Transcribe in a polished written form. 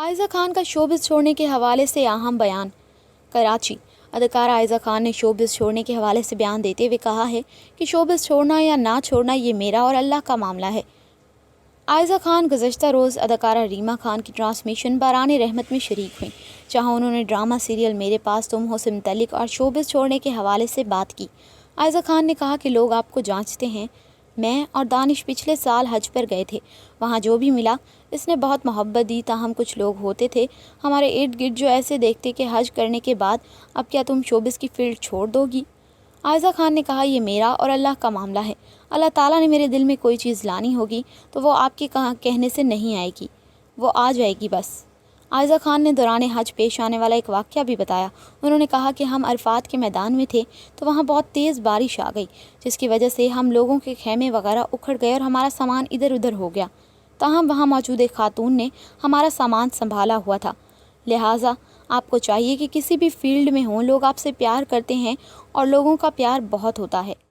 عائزہ خان کا شوبز چھوڑنے کے حوالے سے اہم بیان۔ کراچی۔ اداکارہ عائزہ خان نے شوبز چھوڑنے کے حوالے سے بیان دیتے ہوئے کہا ہے کہ شوبز چھوڑنا یا نہ چھوڑنا یہ میرا اور اللہ کا معاملہ ہے۔ عائزہ خان گزشتہ روز اداکارہ ریما خان کی ٹرانسمیشن باران رحمت میں شریک ہوئیں، جہاں انہوں نے ڈرامہ سیریل میرے پاس تم ہو سے متعلق اور شوبز چھوڑنے کے حوالے سے بات کی۔ عائزہ خان نے کہا کہ لوگ آپ کو جانچتے ہیں۔ میں اور دانش پچھلے سال حج پر گئے تھے، وہاں جو بھی ملا اس نے بہت محبت دی، تاہم کچھ لوگ ہوتے تھے ہمارے ارد گرد جو ایسے دیکھتے کہ حج کرنے کے بعد اب کیا تم شوبز کی فیلڈ چھوڑ دو گی؟ عائزہ خان نے کہا یہ میرا اور اللہ کا معاملہ ہے۔ اللہ تعالیٰ نے میرے دل میں کوئی چیز لانی ہوگی تو وہ آپ کے کہنے سے نہیں آئے گی، وہ آ جائے گی بس۔ عائزہ خان نے دوران حج پیش آنے والا ایک واقعہ بھی بتایا۔ انہوں نے کہا کہ ہم عرفات کے میدان میں تھے تو وہاں بہت تیز بارش آ گئی، جس کی وجہ سے ہم لوگوں کے خیمے وغیرہ اکھڑ گئے اور ہمارا سامان ادھر ادھر ہو گیا، تاہم وہاں موجود ایک خاتون نے ہمارا سامان سنبھالا ہوا تھا۔ لہٰذا آپ کو چاہیے کہ کسی بھی فیلڈ میں ہوں، لوگ آپ سے پیار کرتے ہیں اور لوگوں کا پیار بہت ہوتا ہے۔